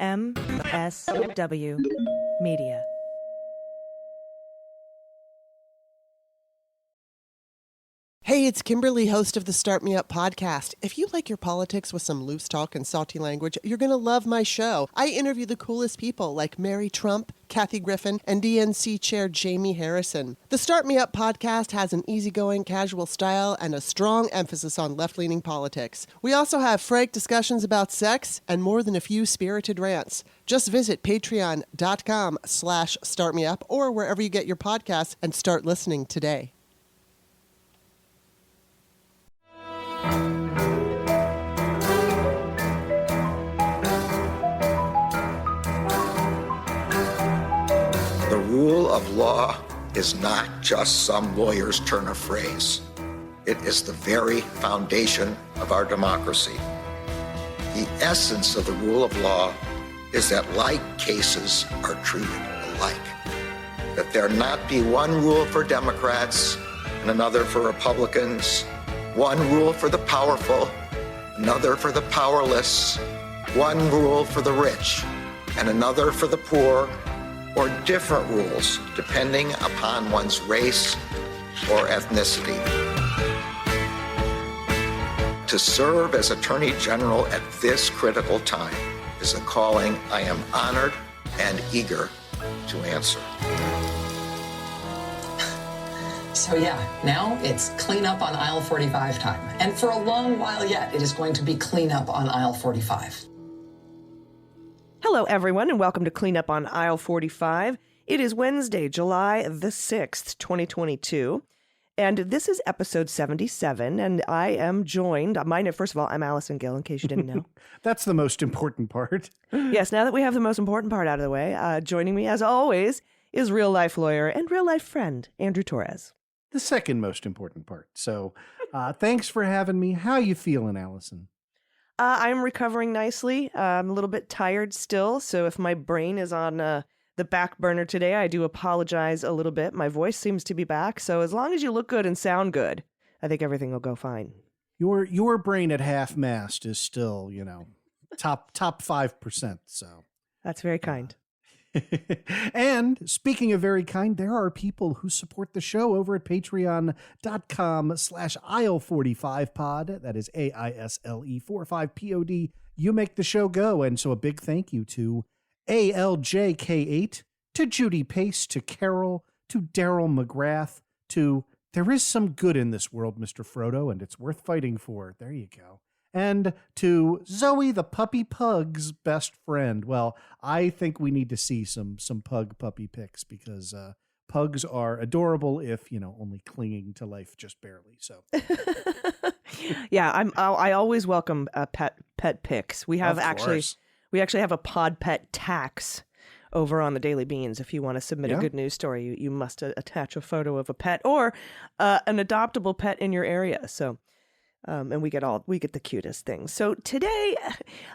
MSW Media. Hey, it's Kimberly, host of the Start Me Up podcast. If you like your politics with some loose talk and salty language, you're going to love my show. I interview the coolest people like Mary Trump, Kathy Griffin, and DNC Chair Jamie Harrison. The Start Me Up podcast has an easygoing, casual style and a strong emphasis on left-leaning politics. We also have frank discussions about sex and more than a few spirited rants. Just visit patreon.com/startmeup or wherever you get your podcasts and start listening today. The rule of law is not just some lawyer's turn of phrase. It is the very foundation of our democracy. The essence of the rule of law is that like cases are treated alike. That there not be one rule for Democrats and another for Republicans, one rule for the powerful, another for the powerless, one rule for the rich, and another for the poor, or different rules depending upon one's race or ethnicity. To serve as Attorney General at this critical time is a calling I am honored and eager to answer. So now it's clean up on aisle 45 time. And for a long while yet, it is going to be clean up on aisle 45. Hello, everyone, and welcome to Clean Up on Aisle 45. It is Wednesday, July the 6th, 2022, and this is episode 77, and I am joined, first of all, I'm Allison Gill, in case you didn't know. That's the most important part. Yes, now that we have the most important part out of the way, joining me, as always, is real-life lawyer and real-life friend, Andrew Torrez. The second most important part. So thanks for having me. How you feeling, Allison? I'm recovering nicely. I'm a little bit tired still, so if my brain is on the back burner today, I do apologize a little bit. My voice seems to be back, so as long as you look good and sound good, I think everything will go fine. Your brain at half mast is still, top 5%. So that's very kind. And speaking of very kind, there are people who support the show over at patreon.com/aisle45pod. That is AISLE45POD. You make the show go. And so a big thank you to ALJK8, to Judy Pace, to Carol, to Daryl McGrath, to There Is Some Good in This World, Mr. Frodo, and It's Worth Fighting For. There you go. And to Zoe, the puppy pug's best friend. Well, I think we need to see some pug puppy pics because pugs are adorable if, only clinging to life just barely. So, yeah, I always welcome pet pics. We actually have a pod pet tax over on the Daily Beans. If you want to submit a good news story, you must attach a photo of a pet or an adoptable pet in your area. So. And we get the cutest things. So today,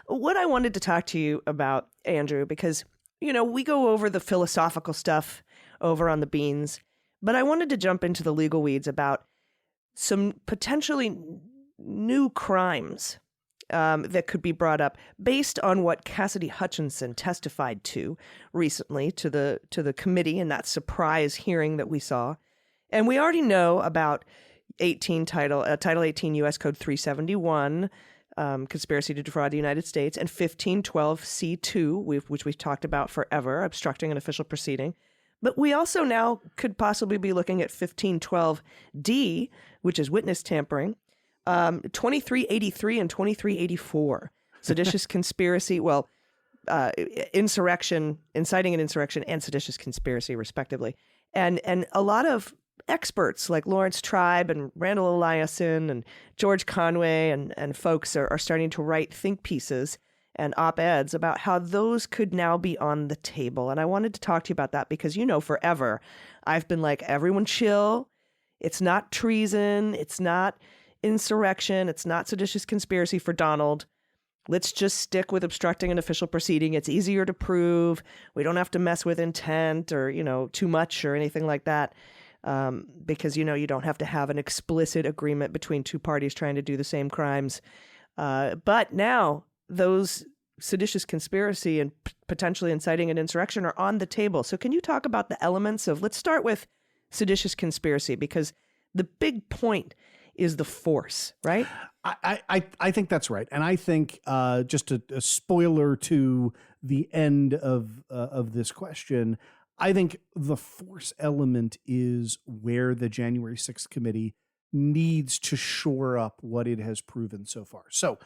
what I wanted to talk to you about, Andrew, because, we go over the philosophical stuff over on the Beans, but I wanted to jump into the legal weeds about some potentially new crimes that could be brought up based on what Cassidy Hutchinson testified to recently to the committee in that surprise hearing that we saw. And we already know about Title 18 U.S. Code 371, conspiracy to defraud the United States, and 1512 C2, which we've talked about forever, obstructing an official proceeding. But we also now could possibly be looking at 1512 D, which is witness tampering, 2383 and 2384, seditious conspiracy, insurrection, inciting an insurrection, and seditious conspiracy, respectively. And a lot of experts like Lawrence Tribe and Randall Eliason and George Conway and folks are starting to write think pieces and op-eds about how those could now be on the table. And I wanted to talk to you about that because, forever I've been like, everyone chill. It's not treason. It's not insurrection. It's not seditious conspiracy for Donald. Let's just stick with obstructing an official proceeding. It's easier to prove. We don't have to mess with intent or, too much or anything like that. Because, you don't have to have an explicit agreement between two parties trying to do the same crimes. But now those seditious conspiracy and potentially inciting an insurrection are on the table. So can you talk about the elements of, let's start with seditious conspiracy, because the big point is the force, right? I think that's right. And I think just a spoiler to the end of this question, I think the force element is where the January 6th committee needs to shore up what it has proven so far. So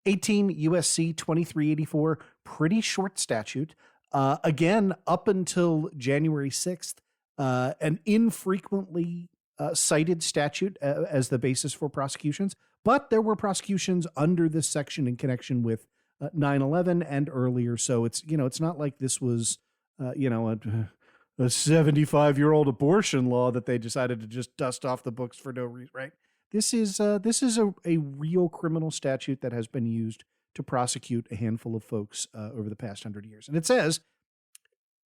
18 USC 2384, pretty short statute. Again, up until January 6th, an infrequently cited statute as the basis for prosecutions. But there were prosecutions under this section in connection with 9/11 and earlier. So it's not like this was, a 75-year-old abortion law that they decided to just dust off the books for no reason, right? This is a real criminal statute that has been used to prosecute a handful of folks over the past 100 years. And it says,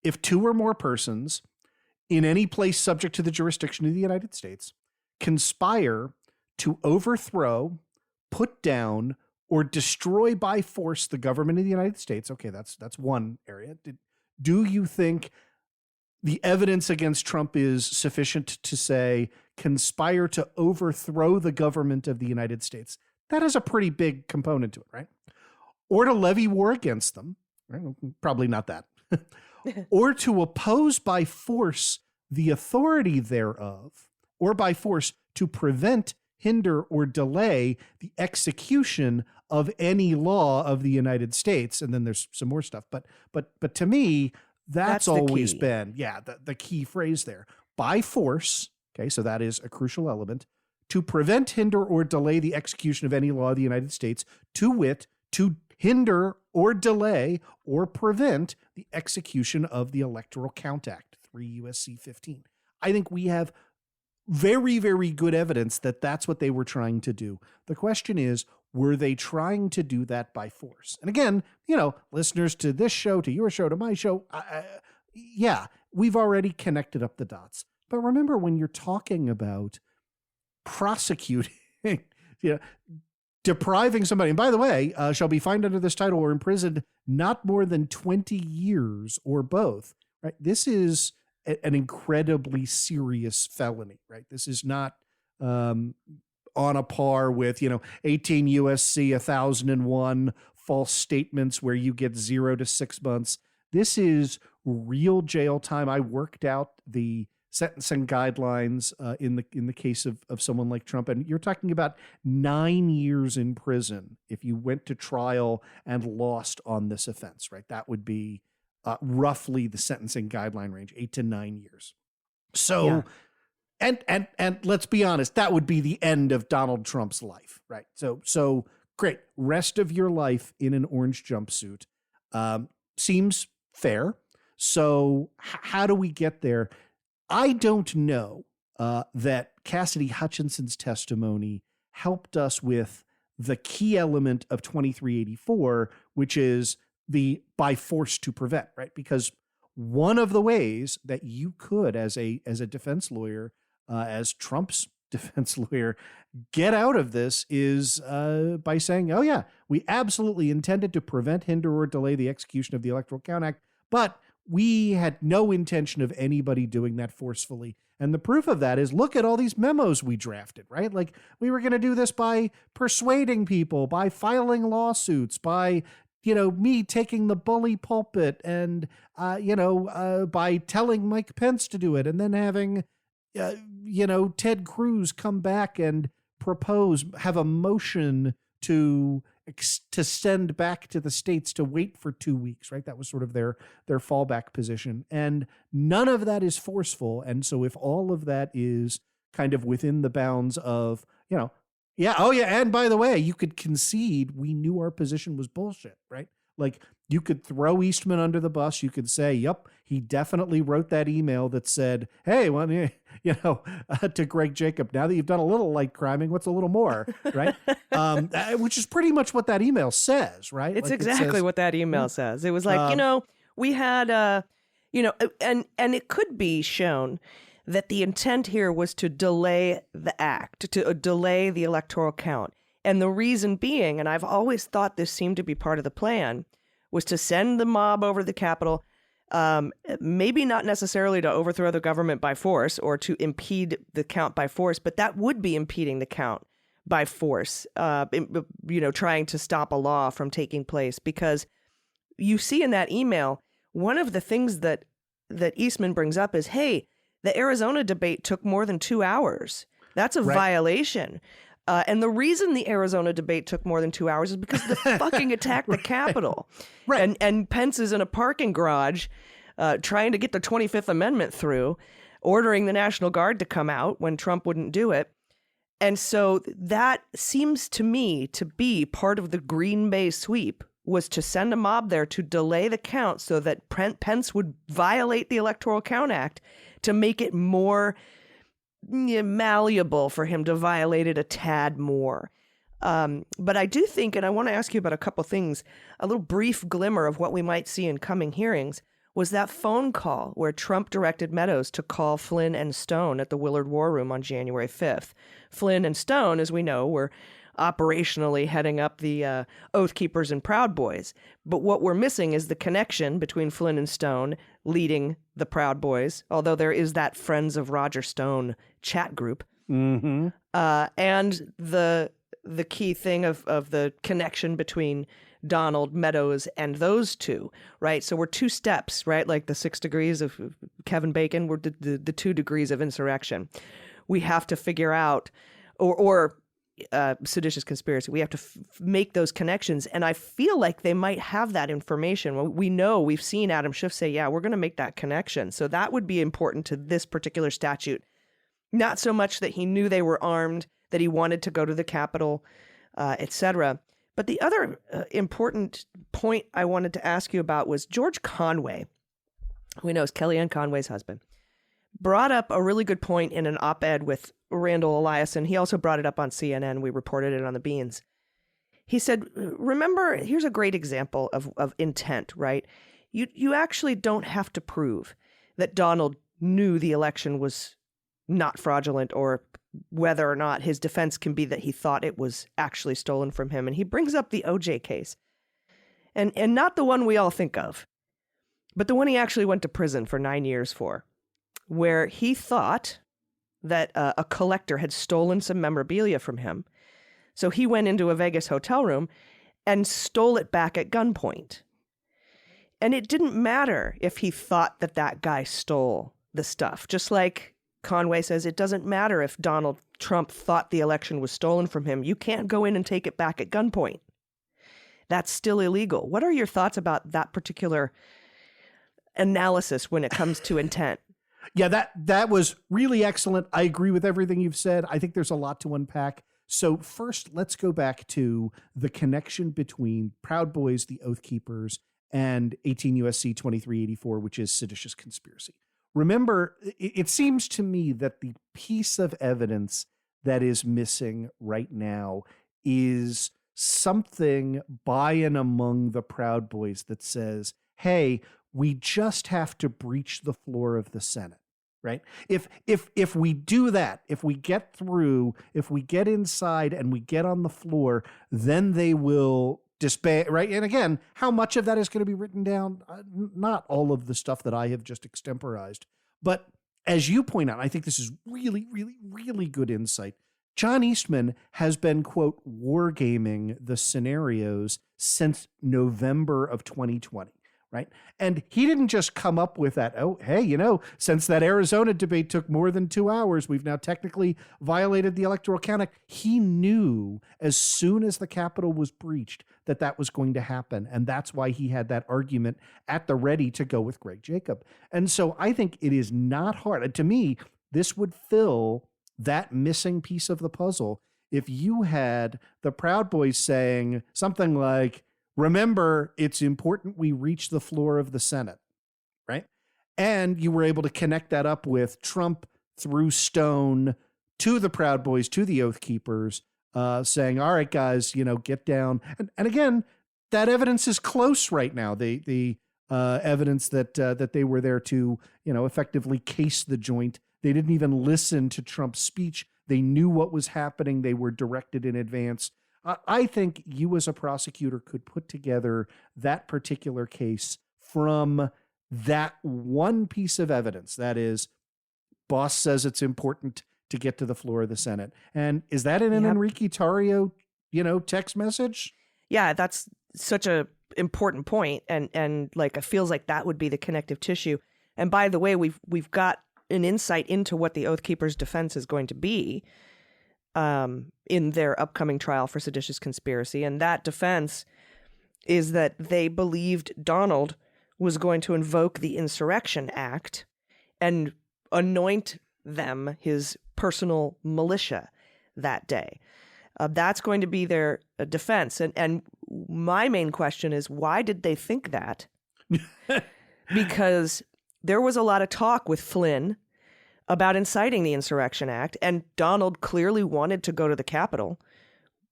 if two or more persons in any place subject to the jurisdiction of the United States conspire to overthrow, put down, or destroy by force the government of the United States. Okay, that's one area. Do you think the evidence against Trump is sufficient to say conspire to overthrow the government of the United States? That is a pretty big component to it, right? Or to levy war against them, right? Probably not that. Or to oppose by force the authority thereof, or by force to prevent, hinder, or delay the execution of any law of the United States. And then there's some more stuff. But to me, that's always been, the key phrase there. By force, okay, so that is a crucial element, to prevent, hinder, or delay the execution of any law of the United States, to wit, to hinder or delay or prevent the execution of the Electoral Count Act, 3 USC 15. I think we have very, very good evidence that that's what they were trying to do. The question is, were they trying to do that by force? And again, listeners to this show, to your show, to my show, we've already connected up the dots. But remember, when you're talking about prosecuting, depriving somebody, and by the way, shall be fined under this title or imprisoned not more than 20 years or both, right? This is an incredibly serious felony, right? This is not on a par with, 18 USC 1001 false statements where you get 0 to 6 months. This is real jail time. I worked out the sentencing guidelines in the case of someone like Trump, and you're talking about 9 years in prison if you went to trial and lost on this offense, right? That would be roughly the sentencing guideline range, 8 to 9 years. So, and let's be honest, that would be the end of Donald Trump's life, right? So great, rest of your life in an orange jumpsuit seems fair. So how do we get there? I don't know that Cassidy Hutchinson's testimony helped us with the key element of 2384, which is the by force to prevent, right? Because one of the ways that you could, as a defense lawyer, as Trump's defense lawyer, get out of this is by saying, oh yeah, we absolutely intended to prevent, hinder, or delay the execution of the Electoral Count Act, but we had no intention of anybody doing that forcefully. And the proof of that is, look at all these memos we drafted, right? Like, we were going to do this by persuading people, by filing lawsuits, by, me taking the bully pulpit and, by telling Mike Pence to do it, and then having, Ted Cruz come back and have a motion to send back to the states to wait for 2 weeks, right? That was sort of their fallback position. And none of that is forceful. And so if all of that is kind of within the bounds of, and by the way, you could concede we knew our position was bullshit, right? Like, you could throw Eastman under the bus. You could say, yep, he definitely wrote that email that said, hey, well, to Greg Jacob, now that you've done a little light criming, what's a little more, right? Which is pretty much what that email says, right? It's like exactly what that email says. It was like, we had, and it could be shown that the intent here was to delay the act, to delay the electoral count. And the reason being, and I've always thought this seemed to be part of the plan, was to send the mob over to the Capitol, maybe not necessarily to overthrow the government by force or to impede the count by force, but that would be impeding the count by force, trying to stop a law from taking place. Because you see in that email, one of the things that Eastman brings up is, hey, the Arizona debate took more than 2 hours. That's a violation. And the reason the Arizona debate took more than 2 hours is because they fucking attacked the Capitol. Right. And Pence is in a parking garage trying to get the 25th Amendment through, ordering the National Guard to come out when Trump wouldn't do it. And so that seems to me to be part of the Green Bay sweep, was to send a mob there to delay the count so that Pence would violate the Electoral Count Act to make it more malleable for him to violate it a tad more. But I do think, and I want to ask you about a couple things, a little brief glimmer of what we might see in coming hearings was that phone call where Trump directed Meadows to call Flynn and Stone at the Willard War Room on January 5th. Flynn and Stone, as we know, were operationally heading up the Oath Keepers and Proud Boys. But what we're missing is the connection between Flynn and Stone leading the Proud Boys, although there is that Friends of Roger Stone chat group. Mm-hmm. And the key thing of the connection between Donald, Meadows, and those two, right? So we're 2 steps, right? Like the 6 degrees of Kevin Bacon, we're the 2 degrees of insurrection. We have to figure out, or seditious conspiracy. We have to make those connections. And I feel like they might have that information. We know, we've seen Adam Schiff say, yeah, we're going to make that connection. So that would be important to this particular statute. Not so much that he knew they were armed, that he wanted to go to the Capitol, etc. But the other important point I wanted to ask you about was George Conway, who knows Kellyanne Conway's husband, brought up a really good point in an op-ed with Randall Eliason. He also brought it up on CNN. We reported it on the Beans. He said, remember, here's a great example of intent, right? You actually don't have to prove that Donald knew the election was not fraudulent, or whether or not his defense can be that he thought it was actually stolen from him. And he brings up the OJ case, and not the one we all think of, but the one he actually went to prison for 9 years for, where he thought that a collector had stolen some memorabilia from him. So he went into a Vegas hotel room and stole it back at gunpoint. And it didn't matter if he thought that guy stole the stuff. Just like Conway says, it doesn't matter if Donald Trump thought the election was stolen from him. You can't go in and take it back at gunpoint. That's still illegal. What are your thoughts about that particular analysis when it comes to intent? Yeah, that was really excellent. I agree with everything you've said. I think there's a lot to unpack. So first, let's go back to the connection between Proud Boys, the Oath Keepers, and 18 U.S.C. 2384, which is seditious conspiracy. Remember, it seems to me that the piece of evidence that is missing right now is something by and among the Proud Boys that says, hey, we just have to breach the floor of the Senate, right? If we do that, if we get through, if we get inside and we get on the floor, then they will disband, right? And again, how much of that is going to be written down? Not all of the stuff that I have just extemporized. But as you point out, I think this is really, really, really good insight. John Eastman has been, quote, wargaming the scenarios since November of 2020. Right. And he didn't just come up with that. Oh, hey, since that Arizona debate took more than 2 hours, we've now technically violated the Electoral Count Act. He knew as soon as the Capitol was breached that was going to happen. And that's why he had that argument at the ready to go with Greg Jacob. And so I think it is not hard. To me, this would fill that missing piece of the puzzle if you had the Proud Boys saying something like, remember, it's important we reach the floor of the Senate, right? And you were able to connect that up with Trump through Stone to the Proud Boys, to the Oath Keepers, saying, all right, guys, get down. And again, that evidence is close right now. The evidence that they were there to, effectively case the joint. They didn't even listen to Trump's speech. They knew what was happening. They were directed in advance. I think you as a prosecutor could put together that particular case from that one piece of evidence. That is, boss says it's important to get to the floor of the Senate. And is that in an Enrique Tarrio, text message? Yeah, that's such a important point. And like, it feels like that would be the connective tissue. And by the way, we've got an insight into what the Oath Keepers' defense is going to be in their upcoming trial for seditious conspiracy. And that defense is that they believed Donald was going to invoke the Insurrection Act and anoint them his personal militia that day. That's going to be their defense. And my main question is, why did they think that? Because there was a lot of talk with Flynn about inciting the Insurrection Act, and Donald clearly wanted to go to the Capitol.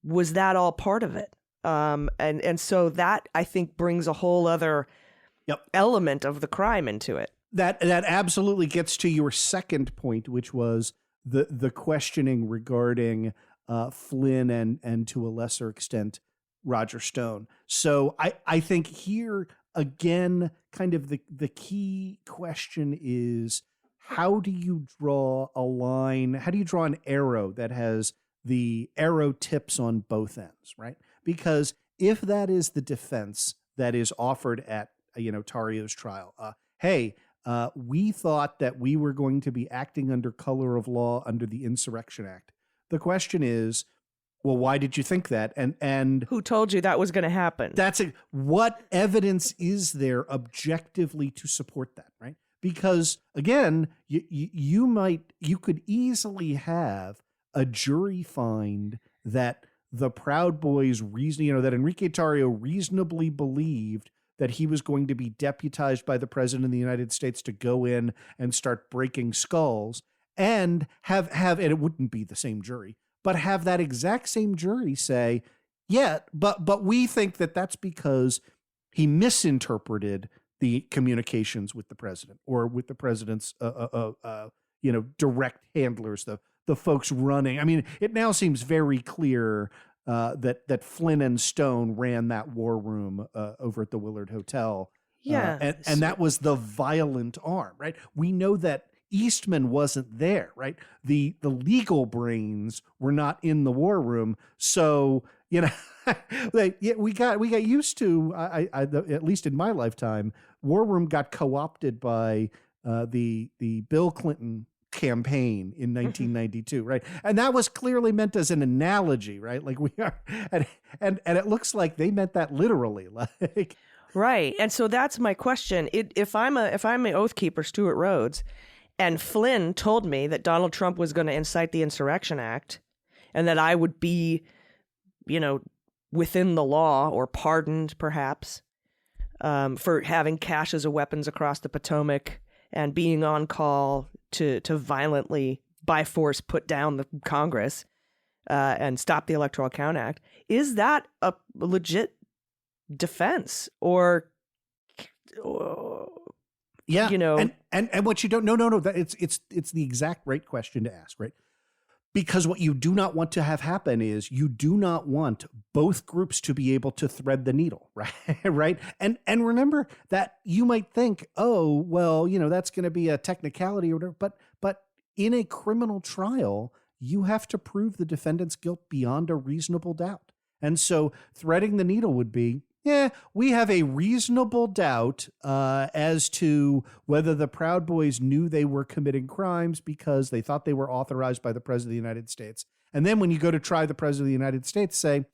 Was that all part of it? And so that, I think, brings a whole other element of the crime into it. That absolutely gets to your second point, which was the questioning regarding Flynn and to a lesser extent Roger Stone. So I think here again, kind of the key question is, how do you draw a line? How do you draw an arrow that has the arrow tips on both ends, right? Because if that is the defense that is offered at Tarrio's trial, we thought that we were going to be acting under color of law under the Insurrection Act. The question is, well, why did you think that? And who told you that was going to happen? What evidence is there objectively to support that, right? Because again, you could easily have a jury find that the Proud Boys that Enrique Tarrio reasonably believed that he was going to be deputized by the president of the United States to go in and start breaking skulls, and have and it wouldn't be the same jury, but have that exact same jury say, yeah, but we think that that's because he misinterpreted the communications with the president or with the president's direct handlers, the folks running. I mean, it now seems very clear that Flynn and Stone ran that war room over at the Willard Hotel. Yeah. And that was the violent arm, right? We know that Eastman wasn't there, right? The legal brains were not in the war room. So, we got used to, at least in my lifetime, war room got co-opted by the Bill Clinton campaign in 1992, right? And that was clearly meant as an analogy, right? Like we are, and it looks like they meant that literally, like. Right. And so that's my question. If I'm an Oath Keeper, Stuart Rhodes, and Flynn told me that Donald Trump was going to incite the Insurrection Act and that I would be, within the law or pardoned perhaps for having caches of weapons across the Potomac and being on call to violently, by force, put down the Congress and stop the Electoral Count Act, is that a legit defense? Or yeah, and what you don't, no, it's the exact right question to ask, right? Because what you do not want to have happen is you do not want both groups to be able to thread the needle, right? Right? And remember that you might think, oh, well, that's going to be a technicality or whatever, but in a criminal trial, you have to prove the defendant's guilt beyond a reasonable doubt. And so threading the needle would be, we have a reasonable doubt as to whether the Proud Boys knew they were committing crimes because they thought they were authorized by the President of the United States. And then when you go to try the President of the United States, say,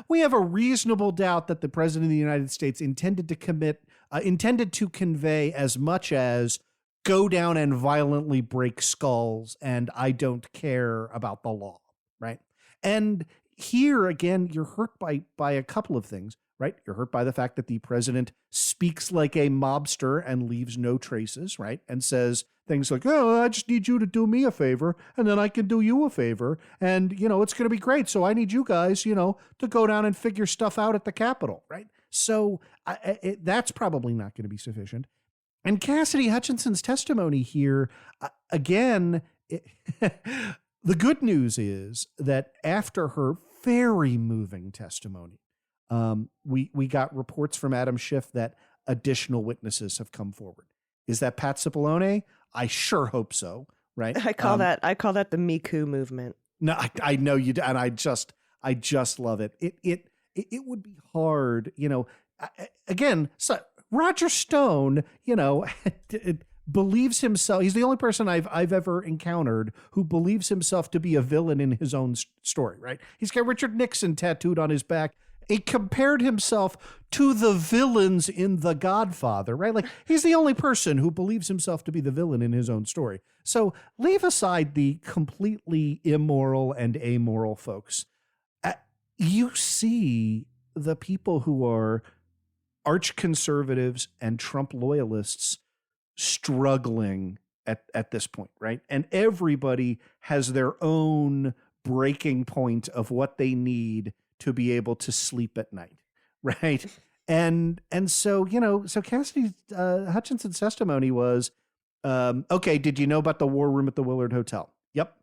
we have a reasonable doubt that the President of the United States intended to convey as much as go down and violently break skulls, and I don't care about the law, right? And here, again, you're hurt by a couple of things. Right? You're hurt by the fact that the president speaks like a mobster and leaves no traces, right? And says things like, oh, I just need you to do me a favor and then I can do you a favor. And, it's going to be great. So I need you guys, to go down and figure stuff out at the Capitol, right? So that's probably not going to be sufficient. And Cassidy Hutchinson's testimony here, again, the good news is that after her very moving testimony. We got reports from Adam Schiff that additional witnesses have come forward. Is that Pat Cipollone? I sure hope so. Right? I call that the Me Too movement. No, I know you do, and I just love it. It would be hard, again, so Roger Stone, believes himself. He's the only person I've ever encountered who believes himself to be a villain in his own story, right? He's got Richard Nixon tattooed on his back. He compared himself to the villains in The Godfather, right? Like, he's the only person who believes himself to be the villain in his own story. So leave aside the completely immoral and amoral folks. You see the people who are arch conservatives and Trump loyalists struggling at this point, right? And everybody has their own breaking point of what they need to be able to sleep at night, right? And so, so Cassidy Hutchinson's testimony was, okay, did you know about the war room at the Willard Hotel? Yep.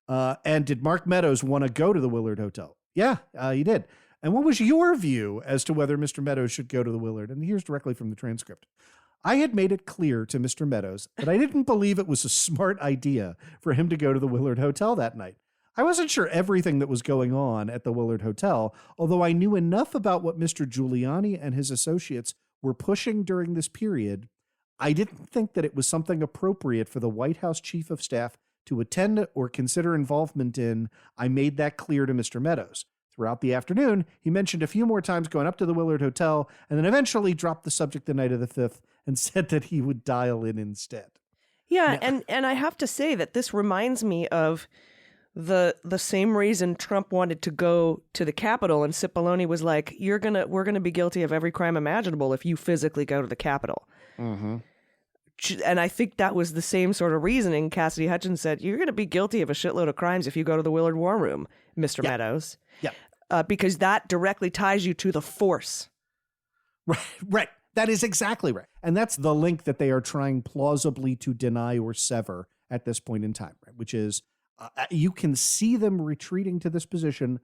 And did Mark Meadows want to go to the Willard Hotel? Yeah, he did. And what was your view as to whether Mr. Meadows should go to the Willard? And here's directly from the transcript. I had made it clear to Mr. Meadows that I didn't believe it was a smart idea for him to go to the Willard Hotel that night. I wasn't sure everything that was going on at the Willard Hotel, although I knew enough about what Mr. Giuliani and his associates were pushing during this period. I didn't think that it was something appropriate for the White House Chief of Staff to attend or consider involvement in. I made that clear to Mr. Meadows. Throughout the afternoon, he mentioned a few more times going up to the Willard Hotel and then eventually dropped the subject the night of the 5th and said that he would dial in instead. Yeah, now, and I have to say that this reminds me of the same reason Trump wanted to go to the Capitol, and Cipollone was like, we're gonna be guilty of every crime imaginable if you physically go to the Capitol. Mm-hmm. And I think that was the same sort of reasoning. Cassidy Hutchinson said, you're going to be guilty of a shitload of crimes if you go to the Willard War Room, Mr. Meadows. Yeah. Because that directly ties you to the force. Right. That is exactly right. And that's the link that they are trying plausibly to deny or sever at this point in time, right? Which is you can see them retreating to this position,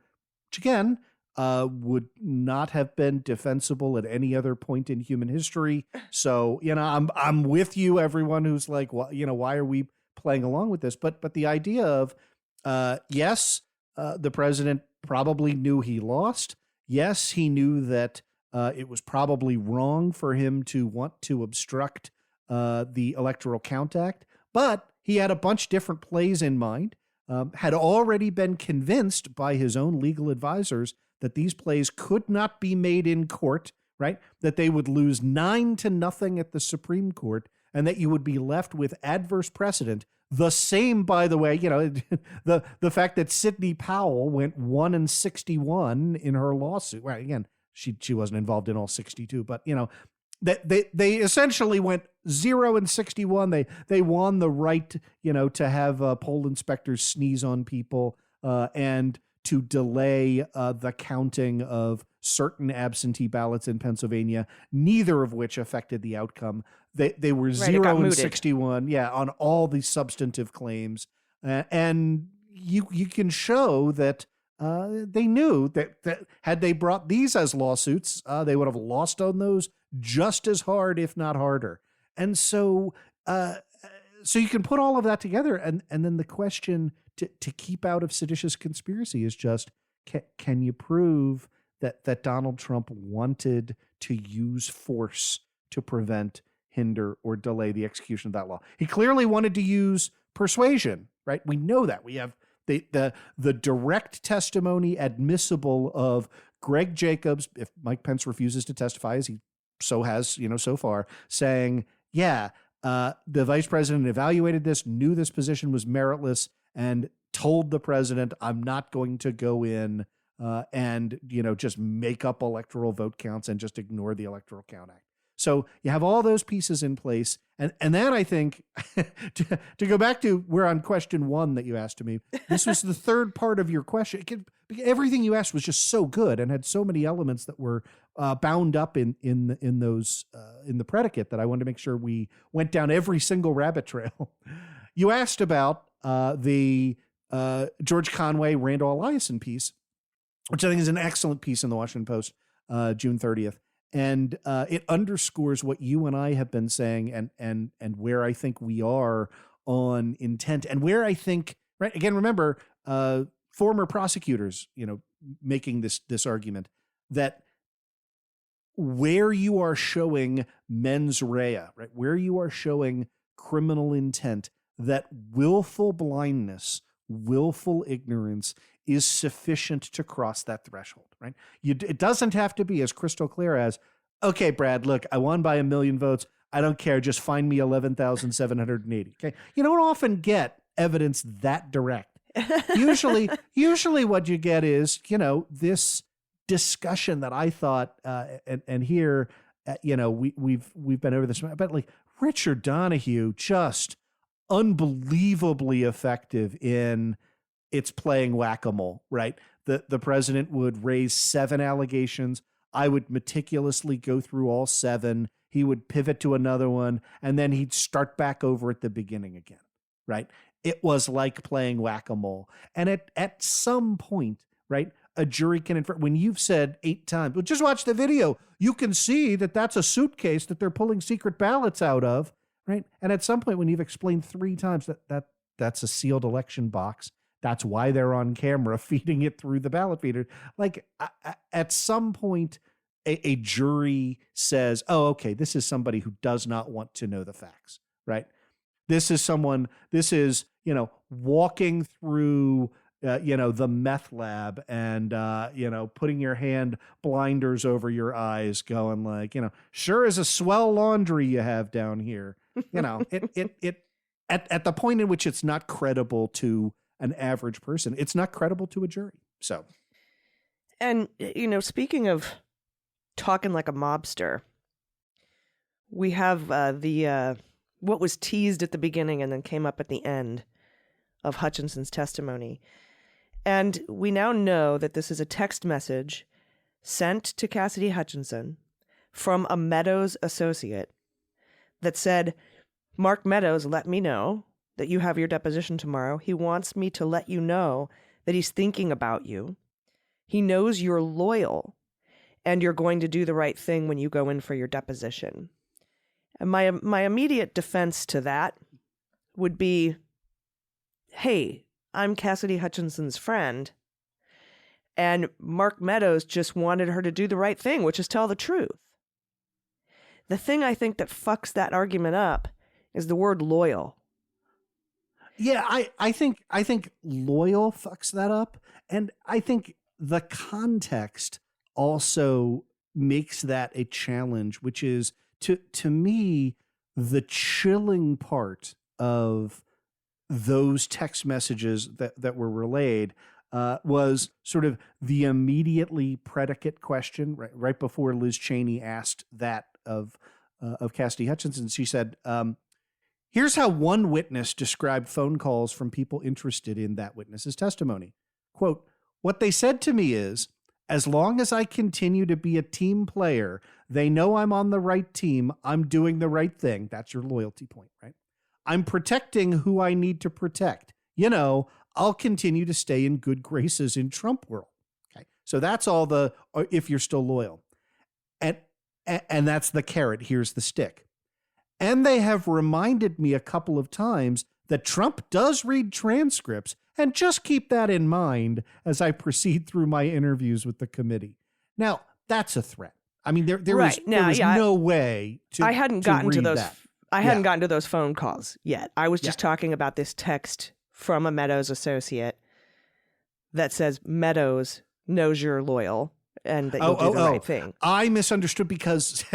which again would not have been defensible at any other point in human history. So, I'm with you, everyone who's like, why are we playing along with this? But the idea of, yes, the president probably knew he lost. Yes, he knew that it was probably wrong for him to want to obstruct the Electoral Count Act, but he had a bunch of different plays in mind, had already been convinced by his own legal advisors that these plays could not be made in court, right? That they would lose 9-0 at the Supreme Court, and that you would be left with adverse precedent. The same, by the way, the fact that Sidney Powell went 1-61 in her lawsuit. Right? Again, she wasn't involved in all 62, but that they essentially went 0-61. They won the right, to have poll inspectors sneeze on people and to delay the counting of certain absentee ballots in Pennsylvania, neither of which affected the outcome. They were 0-61, on all these substantive claims. And you can show that they knew that had they brought these as lawsuits, they would have lost on those just as hard, if not harder. And so you can put all of that together, and then the question to keep out of seditious conspiracy is just, can you prove that Donald Trump wanted to use force to prevent, hinder, or delay the execution of that law? He clearly wanted to use persuasion, right? We know that. We have the direct testimony admissible of Greg Jacobs, if Mike Pence refuses to testify, as he so has, so far, saying, the vice president evaluated this, knew this position was meritless, and told the president, I'm not going to go in and just make up electoral vote counts and just ignore the Electoral Count Act. So you have all those pieces in place. And then I think, to go back to we're on question 1 that you asked me, this was the third part of your question. Everything you asked was just so good and had so many elements that were bound up in the predicate that I wanted to make sure we went down every single rabbit trail. You asked about the George Conway, Randall Eliason piece. which I think is an excellent piece in the Washington Post, June 30th. And it underscores what you and I have been saying and where I think we are on intent and where I think, right, again, remember, former prosecutors, making this argument that where you are showing mens rea, right, where you are showing criminal intent, that willful blindness, willful ignorance is sufficient to cross that threshold, right? It doesn't have to be as crystal clear as, okay, Brad, look, I won by 1 million votes. I don't care. Just find me 11,780. Okay. You don't often get evidence that direct. Usually what you get is, this discussion that I thought, and here, we've been over this, but like Richard Donahue, just unbelievably effective in it's playing whack-a-mole, right? The president would raise 7 allegations. I would meticulously go through all 7. He would pivot to another one, and then he'd start back over at the beginning again, right? It was like playing whack-a-mole. And at some point, right, a jury can infer, when you've said 8 times, well, just watch the video, you can see that that's a suitcase that they're pulling secret ballots out of, right? And at some point when you've explained 3 times that that's a sealed election box, that's why they're on camera feeding it through the ballot feeder. Like at some point, a jury says, oh, okay, this is somebody who does not want to know the facts, right? This is walking through, the meth lab and, putting your hand blinders over your eyes going like, sure is a swell laundry you have down here. It at the point in which it's not credible to an average person, it's not credible to a jury. So, and speaking of talking like a mobster, we have the what was teased at the beginning and then came up at the end of Hutchinson's testimony, and we now know that this is a text message sent to Cassidy Hutchinson from a Meadows associate that said, "Mark Meadows let me know that you have your deposition tomorrow. He wants me to let you know that he's thinking about you. He knows you're loyal and you're going to do the right thing when you go in for your deposition." And my immediate defense to that would be, hey, I'm Cassidy Hutchinson's friend, and Mark Meadows just wanted her to do the right thing, which is tell the truth. The thing I think that fucks that argument up is the word loyal. Yeah, I think loyal fucks that up. And I think the context also makes that a challenge, which is to me, the chilling part of those text messages that were relayed was sort of the immediately predicate question right before Liz Cheney asked that of Cassidy Hutchinson. She said, here's how one witness described phone calls from people interested in that witness's testimony. Quote, "What they said to me is, as long as I continue to be a team player, they know I'm on the right team. I'm doing the right thing." That's your loyalty point, right? "I'm protecting who I need to protect. I'll continue to stay in good graces in Trumpworld." Okay. So that's all if you're still loyal. And that's the carrot. Here's the stick. "And they have reminded me a couple of times that Trump does read transcripts, and just keep that in mind as I proceed through my interviews with the committee." Now, that's a threat. I mean, there was no way to I hadn't gotten to those. That. I hadn't gotten to those phone calls yet. I was just talking about this text from a Meadows associate that says Meadows knows you're loyal and that you'll do the right thing. I misunderstood because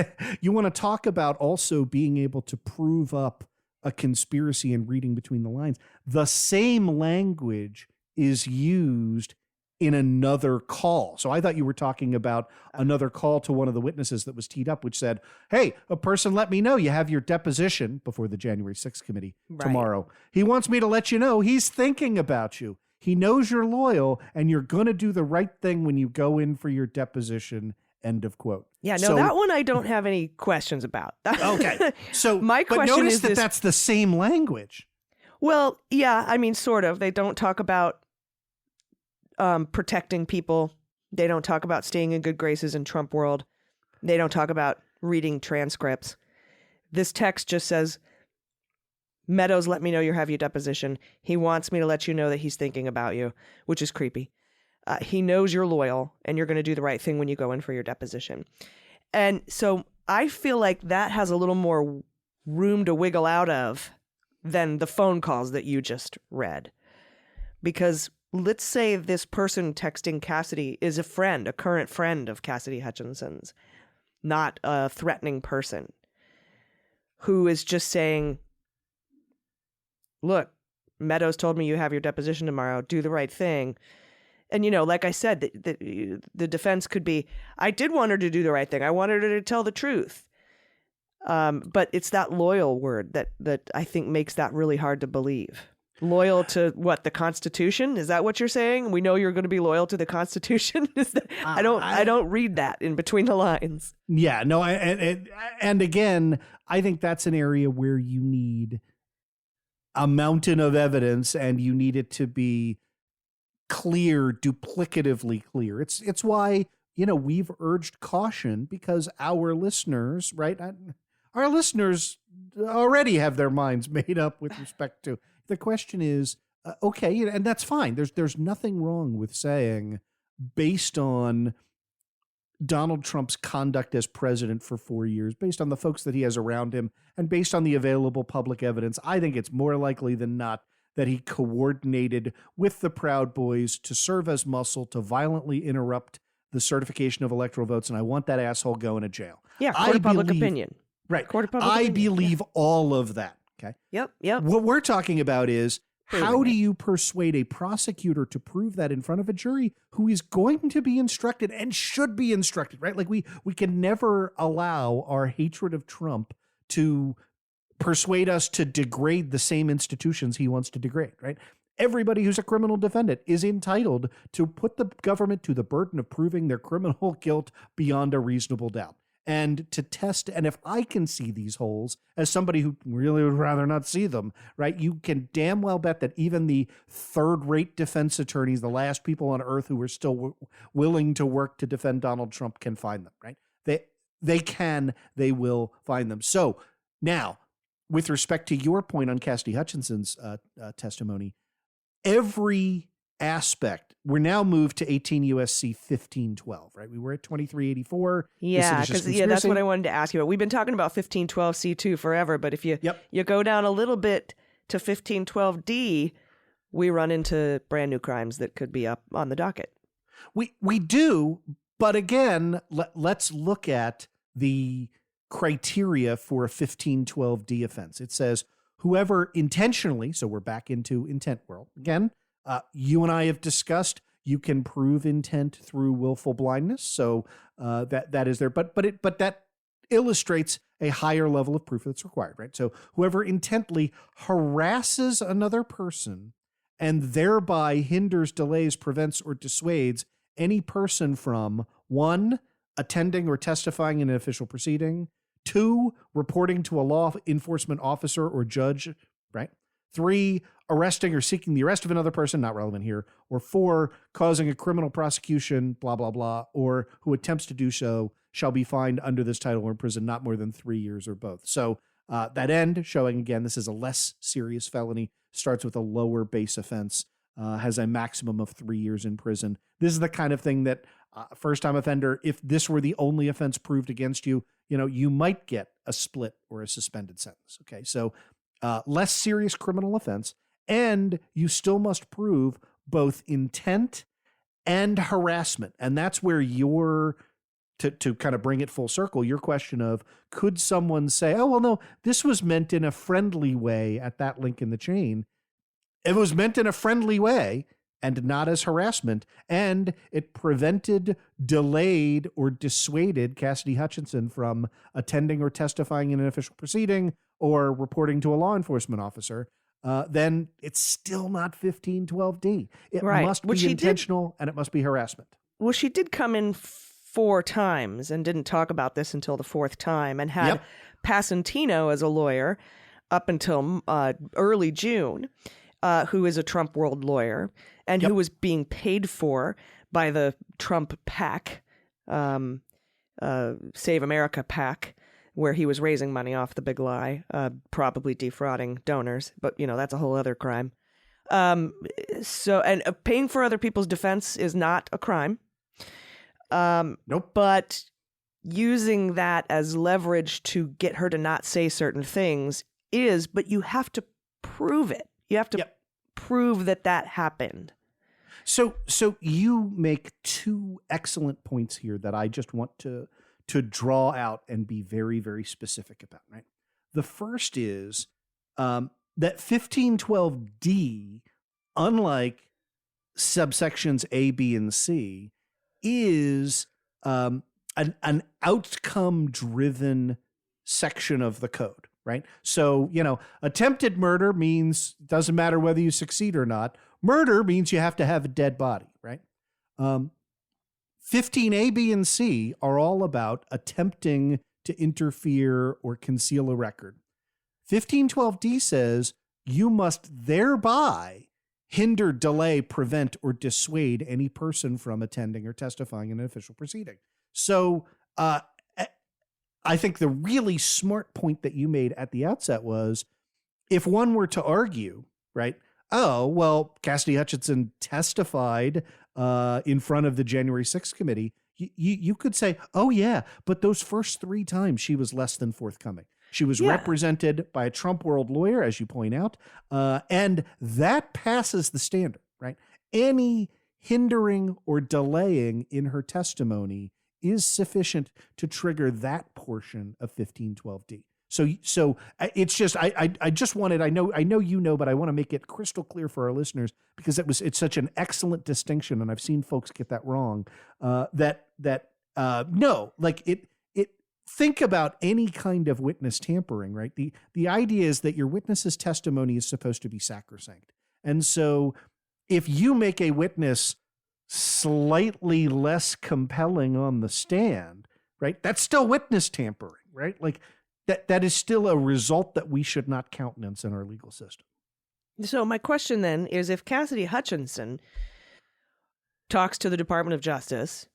you want to talk about also being able to prove up a conspiracy and reading between the lines. The same language is used in another call. So I thought you were talking about another call to one of the witnesses that was teed up, which said, "Hey, a person let me know you have your deposition before the January 6th committee tomorrow. He wants me to let you know he's thinking about you. He knows you're loyal and you're going to do the right thing when you go in for your deposition." End of quote. Yeah, no, that one I don't have any questions about. Okay. So my question but notice is that that's the same language. Well, yeah, I mean, sort of. They don't talk about protecting people They don't talk about staying in good graces in Trumpworld. They don't talk about reading transcripts. This text just says, Meadows let me know you have your deposition. He wants me to let you know that he's thinking about you, which is creepy. He knows you're loyal and you're going to do the right thing when you go in for your deposition. And so I feel like that has a little more room to wiggle out of than the phone calls that you just read. Because let's say this person texting Cassidy is a friend, a current friend of Cassidy Hutchinson's, not a threatening person who is just saying, look, Meadows told me you have your deposition tomorrow. Do the right thing. And, you know, like I said, the defense could be, I did want her to do the right thing. I wanted her to tell the truth. But it's that loyal word that I think makes that really hard to believe. Loyal to what, the Constitution? Is that what you're saying? We know you're going to be loyal to the Constitution? I don't read that in between the lines. Yeah, no, and again, I think that's an area where you need a mountain of evidence, and you need it to be clear, duplicatively clear. It's why, you know, we've urged caution, because our listeners, right? Our listeners already have their minds made up with respect to. The question is, okay, and that's fine. There's nothing wrong with saying, based on Donald Trump's conduct as president for 4 years, based on the folks that he has around him, and based on the available public evidence, I think it's more likely than not that he coordinated with the Proud Boys to serve as muscle to violently interrupt the certification of electoral votes, and I want that asshole going to jail. Yeah, court of public opinion. Right. Court of public opinion. I believe all of that. Okay. Yep. What we're talking about is, how do you persuade a prosecutor to prove that in front of a jury who is going to be instructed and should be instructed, right? Like we can never allow our hatred of Trump to persuade us to degrade the same institutions he wants to degrade, right? Everybody who's a criminal defendant is entitled to put the government to the burden of proving their criminal guilt beyond a reasonable doubt. And to test, and if I can see these holes, as somebody who really would rather not see them, right, you can damn well bet that even the third-rate defense attorneys, the last people on earth who are still willing to work to defend Donald Trump, can find them, right? They will find them. So now, with respect to your point on Cassidy Hutchinson's testimony, every aspect, we're now moved to 18 U.S.C. 1512, right? We were at 2384. Yeah, because that's what I wanted to ask you about. We've been talking about 1512 C2 forever, but if you go down a little bit to 1512 D, we run into brand new crimes that could be up on the docket. We do, but again, let's look at the criteria for a 1512 D offense. It says whoever intentionally, so we're back into intent world again. You and I have discussed you can prove intent through willful blindness, so that is there. But that illustrates a higher level of proof that's required, right? So whoever intently harasses another person and thereby hinders, delays, prevents, or dissuades any person from 1, attending or testifying in an official proceeding, 2, reporting to a law enforcement officer or judge, right? 3, arresting or seeking the arrest of another person, not relevant here, or 4, causing a criminal prosecution, blah, blah, blah, or who attempts to do so shall be fined under this title or in prison not more than 3 years or both. So that end, showing again, this is a less serious felony, starts with a lower base offense, has a maximum of 3 years in prison. This is the kind of thing that first-time offender, if this were the only offense proved against you, you might get a split or a suspended sentence. Okay, so less serious criminal offense, and you still must prove both intent and harassment. And that's where to kind of bring it full circle, your question of, could someone say, oh, well, no, this was meant in a friendly way at that link in the chain. It was meant in a friendly way and not as harassment, and it prevented, delayed, or dissuaded Cassidy Hutchinson from attending or testifying in an official proceeding or reporting to a law enforcement officer, then it's still not 1512D. It must be intentional, and it must be harassment. Well, she did come in 4 times and didn't talk about this until the 4th time, and had Passantino as a lawyer up until early June, who is a Trumpworld lawyer and who was being paid for by the Trump PAC, Save America PAC, where he was raising money off the big lie, probably defrauding donors. But, that's a whole other crime. And paying for other people's defense is not a crime. Nope. But using that as leverage to get her to not say certain things is, but you have to prove it. You have to prove that happened. So you make two excellent points here that I just want to draw out and be very, very specific about, right? The first is that 1512D, unlike subsections A, B, and C, is an outcome-driven section of the code, right? So, attempted murder means doesn't matter whether you succeed or not. Murder means you have to have a dead body, right? 15A, B, and C are all about attempting to interfere or conceal a record. 1512D says you must thereby hinder, delay, prevent, or dissuade any person from attending or testifying in an official proceeding. So I think the really smart point that you made at the outset was, if one were to argue, right, oh, well, Cassidy Hutchinson testified in front of the January 6th committee, you could say, oh, yeah, but those first 3 times she was less than forthcoming. She was represented by a Trumpworld lawyer, as you point out, and that passes the standard, right? Any hindering or delaying in her testimony is sufficient to trigger that portion of 1512D. So it's just I just wanted, I know but I want to make it crystal clear for our listeners, because it's such an excellent distinction, and I've seen folks get that wrong. Think about any kind of witness tampering, right? The idea is that your witness's testimony is supposed to be sacrosanct, and so if you make a witness slightly less compelling on the stand, right, that's still witness tampering, right? Like. That is still a result that we should not countenance in our legal system. So my question then is, if Cassidy Hutchinson talks to the Department of Justice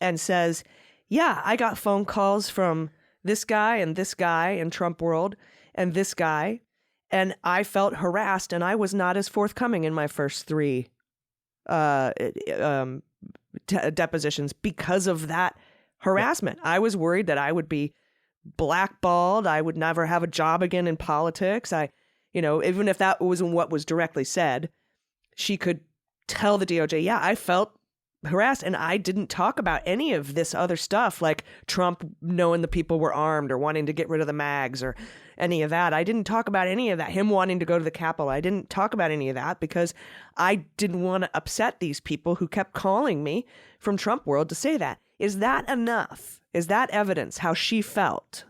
and says, yeah, I got phone calls from this guy and Trumpworld and this guy, and I felt harassed and I was not as forthcoming in my first 3 depositions because of that harassment. I was worried that I would be blackballed. I would never have a job again in politics. Even if that wasn't what was directly said, she could tell the DOJ, yeah, I felt harassed and I didn't talk about any of this other stuff, like Trump knowing the people were armed or wanting to get rid of the mags or any of that. I didn't talk about any of that. Him wanting to go to the Capitol. I didn't talk about any of that because I didn't want to upset these people who kept calling me from Trumpworld to say that. Is that enough? Is that evidence how she felt?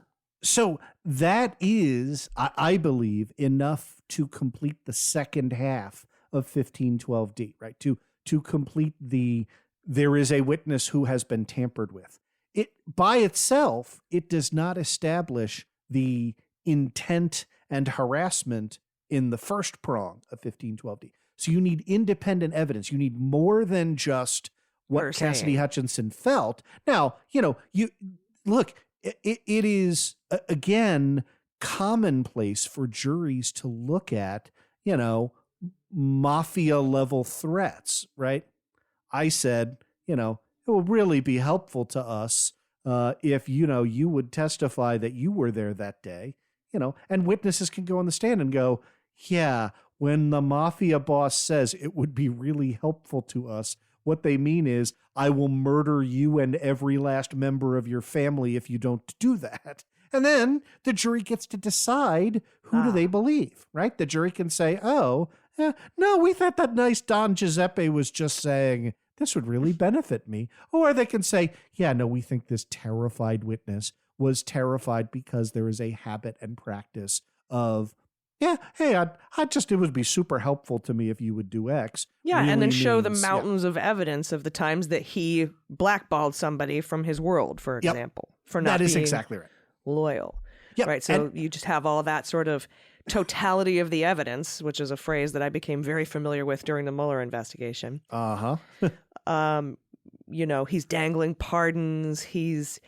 So that is, I believe, enough to complete the second half of 1512D, right? To complete there is a witness who has been tampered with. It by itself, it does not establish the intent and harassment in the first prong of 1512D. So you need independent evidence. You need more than just what Cassidy Hutchinson felt. Now, you look, it is, again, commonplace for juries to look at, mafia level threats, right? I said, it will really be helpful to us if, you would testify that you were there that day, and witnesses can go on the stand and go, yeah, when the mafia boss says it would be really helpful to us, what they mean is, I will murder you and every last member of your family if you don't do that. And then the jury gets to decide who do they believe, right? The jury can say, no, we thought that nice Don Giuseppe was just saying this would really benefit me. Or they can say, yeah, no, we think this terrified witness was terrified because there is a habit and practice of, yeah, hey, it would be super helpful to me if you would do X. Yeah, really and then show the mountains of evidence of the times that he blackballed somebody from his world, for example, for not being exactly right. loyal. Yep. Right, so you just have all that sort of totality of the evidence, which is a phrase that I became very familiar with during the Mueller investigation. He's dangling pardons. He's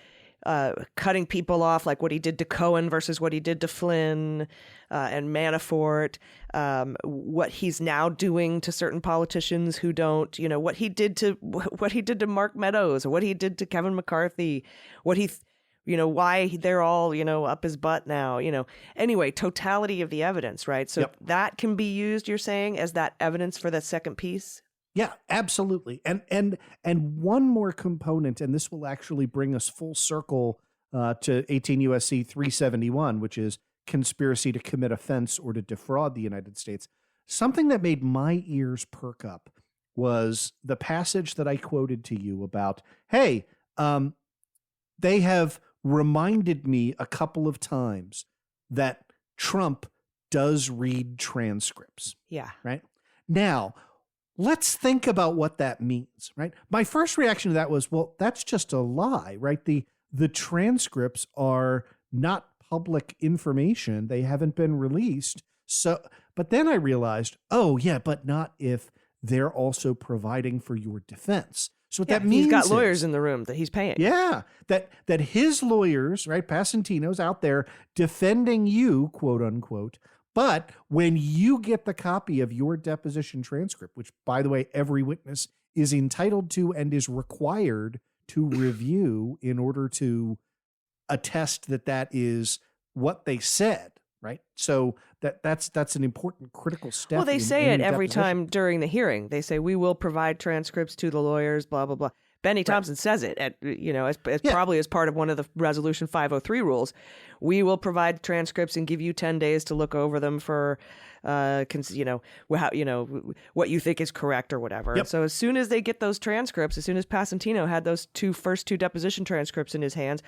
cutting people off, like what he did to Cohen versus what he did to Flynn and Manafort, what he's now doing to certain politicians who don't, what he did to Mark Meadows, or what he did to Kevin McCarthy, why they're all, up his butt now, Anyway, totality of the evidence, right? So that can be used, you're saying, as that evidence for that second piece? Yeah, absolutely. And one more component, and this will actually bring us full circle to 18 U.S.C. 371, which is conspiracy to commit offense or to defraud the United States. Something that made my ears perk up was the passage that I quoted to you about, hey, they have reminded me a couple of times that Trump does read transcripts. Yeah. Right? Now, let's think about what that means, right? My first reaction to that was, well, that's just a lie, right? The transcripts are not public information. They haven't been released. So, but then I realized, oh yeah, but not if they're also providing for your defense. So what that means, he's got lawyers in the room that he's paying. Yeah, that his lawyers, right, Passantino's out there defending you, quote unquote. But when you get the copy of your deposition transcript, which, by the way, every witness is entitled to and is required to review in order to attest that that is what they said, right? So that's an important critical step. Well, they say it every deposition. time during the hearing. They say, we will provide transcripts to the lawyers, blah, blah, blah. Benny Thompson says it, probably as part of one of the Resolution 503 rules. We will provide transcripts and give you 10 days to look over them for, what you think is correct or whatever. Yep. So as soon as they get those transcripts, as soon as Passantino had those first two deposition transcripts in his hands,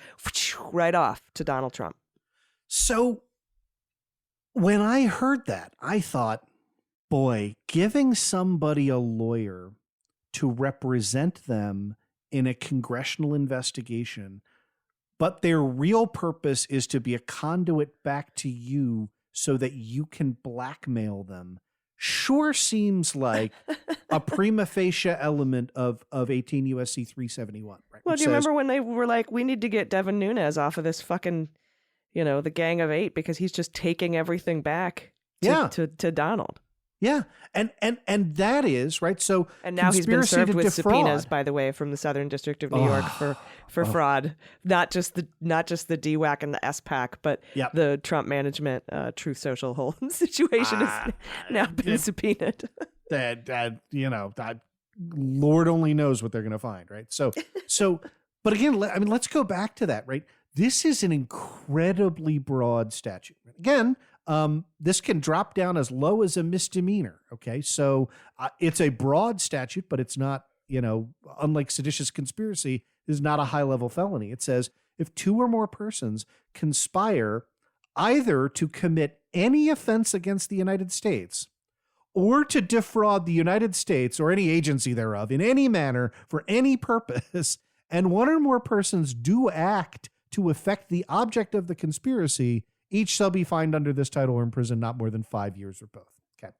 right off to Donald Trump. So when I heard that, I thought, boy, giving somebody a lawyer to represent them in a congressional investigation, but their real purpose is to be a conduit back to you so that you can blackmail them, sure seems like a prima facie element of 18 U.S.C. 371. Right? Well, do you remember when they were like, we need to get Devin Nunes off of this fucking, the Gang of Eight, because he's just taking everything back to Donald. Yeah, and that is right. So and now he's been served with subpoenas, by the way, from the Southern District of New York for fraud, not just the DWAC and the SPAC, but the Trump management Truth Social whole situation has now been subpoenaed. That Lord only knows what they're going to find, right? So, but again, let's go back to that, right? This is an incredibly broad statute. Again. This can drop down as low as a misdemeanor. Okay. So it's a broad statute, but it's not, unlike seditious conspiracy, is not a high level felony. It says if two or more persons conspire either to commit any offense against the United States or to defraud the United States or any agency thereof in any manner for any purpose, and one or more persons do act to effect the object of the conspiracy, each shall be fined under this title or imprisoned not more than 5 years or both. Okay.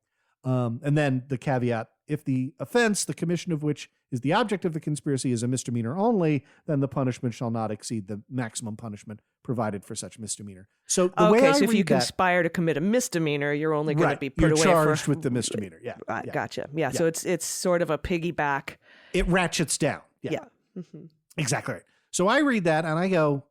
And then the caveat, if the offense, the commission of which is the object of the conspiracy, is a misdemeanor only, then the punishment shall not exceed the maximum punishment provided for such misdemeanor. So the way I so if you read that, conspire to commit a misdemeanor, you're only going to be put you're away charged with the misdemeanor. Yeah. Gotcha. Yeah. So it's sort of a piggyback. It ratchets down. Yeah. Mm-hmm. Exactly right. So I read that and I go,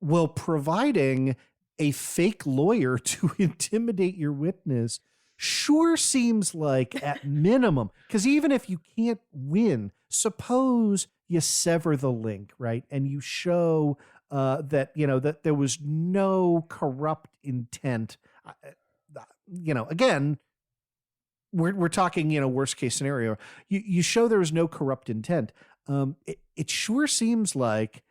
well, providing a fake lawyer to intimidate your witness sure seems like at minimum, because even if you can't win, suppose you sever the link, right? And you show that there was no corrupt intent. Again, we're talking, worst case scenario. You show there was no corrupt intent. It sure seems like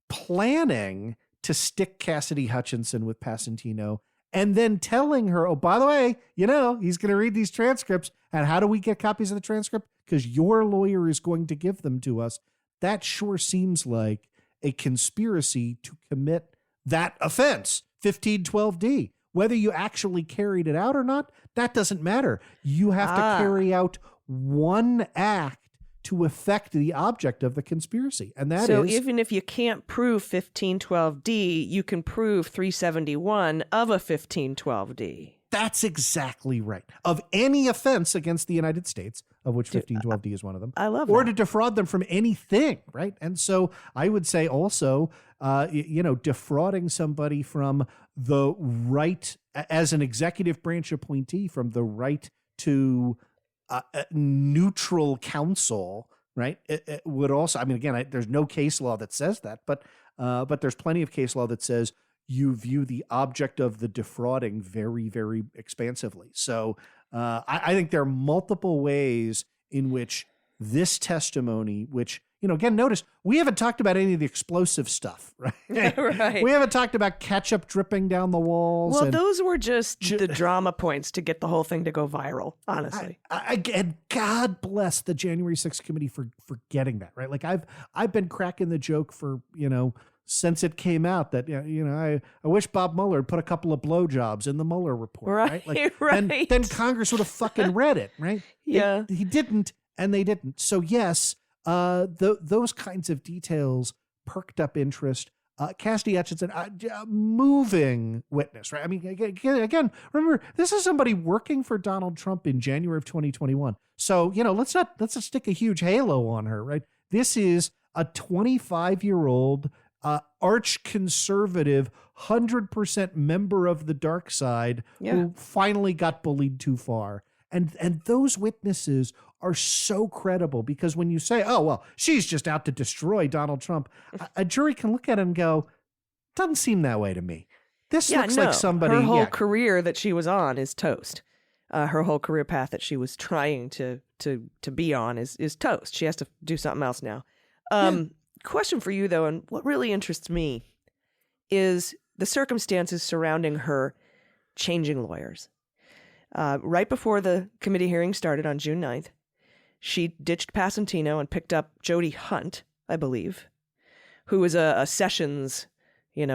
planning to stick Cassidy Hutchinson with Passantino and then telling her, oh, by the way, he's going to read these transcripts. And how do we get copies of the transcript? Because your lawyer is going to give them to us. That sure seems like a conspiracy to commit that offense, 1512D, Whether you actually carried it out or not, that doesn't matter. You have to carry out one act to affect the object of the conspiracy. And that so is... even if you can't prove 1512D, you can prove 371 of a 1512D. That's exactly right. Of any offense against the United States, of which 1512D is one of them. I love or that. to defraud them from anything, right? And so I would say also, defrauding somebody from the right, as an executive branch appointee, from the right to neutral counsel, right? It would also, I mean, again, there's no case law that says that, but there's plenty of case law that says you view the object of the defrauding very, very expansively. So I think there are multiple ways in which this testimony, which, again, notice we haven't talked about any of the explosive stuff, right? Right. We haven't talked about ketchup dripping down the walls. Well, those were just the drama points to get the whole thing to go viral, honestly. And God bless the January 6th committee for getting that, right? Like I've been cracking the joke for, since it came out that, I wish Bob Mueller had put a couple of blowjobs in the Mueller report, right? Like, right. And then Congress would have fucking read it, right? Yeah. He didn't, and they didn't. So yes, those kinds of details perked up interest. Cassidy Hutchinson, moving witness, right? I mean, again, remember, this is somebody working for Donald Trump in January of 2021. So, let's not stick a huge halo on her, right? This is a 25-year-old arch conservative, 100% member of the dark side who finally got bullied too far. And those witnesses are so credible because when you say, oh, well, she's just out to destroy Donald Trump, a jury can look at it and go, doesn't seem that way to me. This looks like somebody... Her whole career that she was on is toast. Her whole career path that she was trying to be on is toast. She has to do something else now. Question for you, though, and what really interests me is the circumstances surrounding her changing lawyers. Right before the committee hearing started on June 9th, she ditched Passantino and picked up Jody Hunt, I believe, who is a Sessions,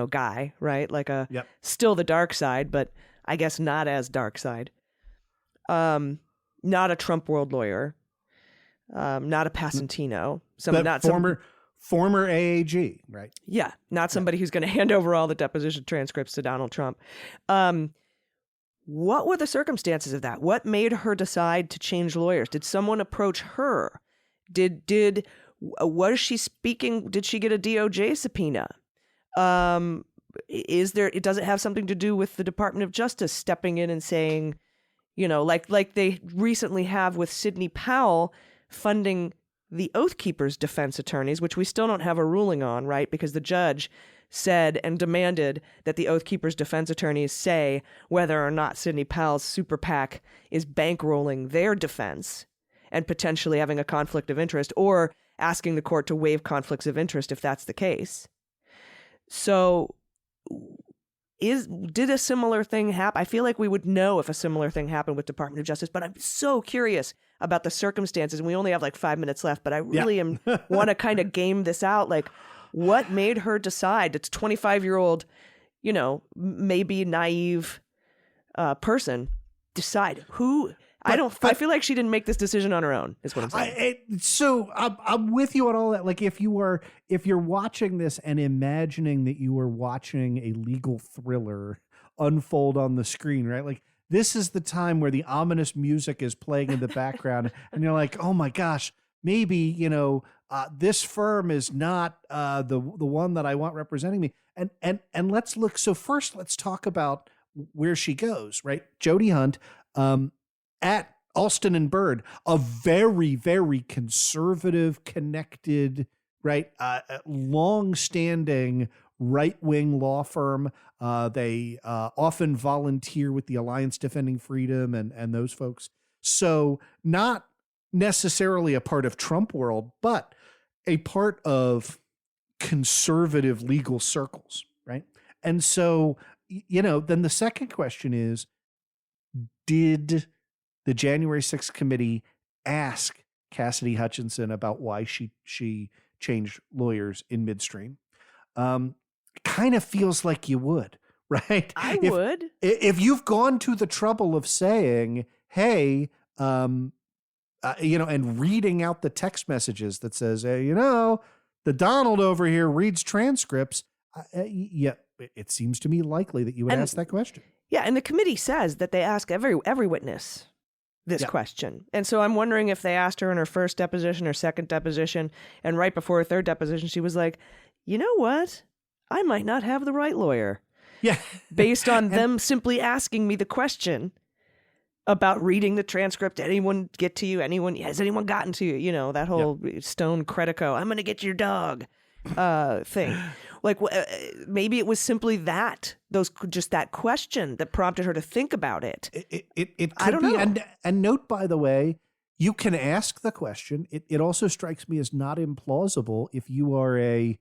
guy, right? Like still the dark side, but I guess not as dark side. Not a Trumpworld lawyer, not a Passantino, former AAG, right? Yeah, not somebody who's going to hand over all the deposition transcripts to Donald Trump. What were the circumstances of that? What made her decide to change lawyers? Did someone approach her? Was she speaking? Did she get a DOJ subpoena? Does it have something to do with the Department of Justice stepping in and saying, like they recently have with Sidney Powell funding the Oath Keepers defense attorneys, which we still don't have a ruling on, right? Because the judge said and demanded that the Oath Keepers defense attorneys say whether or not Sidney Powell's super PAC is bankrolling their defense and potentially having a conflict of interest, or asking the court to waive conflicts of interest if that's the case. So did a similar thing happen? I feel like we would know if a similar thing happened with Department of Justice, but I'm so curious about the circumstances. And we only have like 5 minutes left, but I really want to kind of game this out. Like, what made her decide? It's a 25-year-old, maybe naive person decide who. I feel like she didn't make this decision on her own, is what I'm saying. So I'm with you on all that. Like if you're watching this and imagining that you are watching a legal thriller unfold on the screen, right? Like this is the time where the ominous music is playing in the background and you're like, oh my gosh, maybe, this firm is not the one that I want representing me. And let's look. So first let's talk about where she goes, right? Jody Hunt, at Alston and Bird, a very, very conservative, connected, right, long-standing right-wing law firm. They often volunteer with the Alliance Defending Freedom and those folks. So not necessarily a part of Trumpworld, but a part of conservative legal circles, right? And so, then the second question is, did the January 6th committee ask Cassidy Hutchinson about why she changed lawyers in midstream? Kind of feels like you would, right? I would. If you've gone to the trouble of saying, hey, and reading out the text messages that says, hey, the Donald over here reads transcripts. It seems to me likely that you would ask that question. Yeah, and the committee says that they ask every witness this question. And so I'm wondering if they asked her in her first deposition or second deposition, and right before her third deposition, she was like, you know what? I might not have the right lawyer. Yeah. Based on them simply asking me the question about reading the transcript. Anyone get to you? Has anyone gotten to you? That whole Stone Credico, I'm going to get your dog thing. Like, maybe it was simply that question that prompted her to think about it. It could I don't know. And note, by the way, you can ask the question. It also strikes me as not implausible if you are a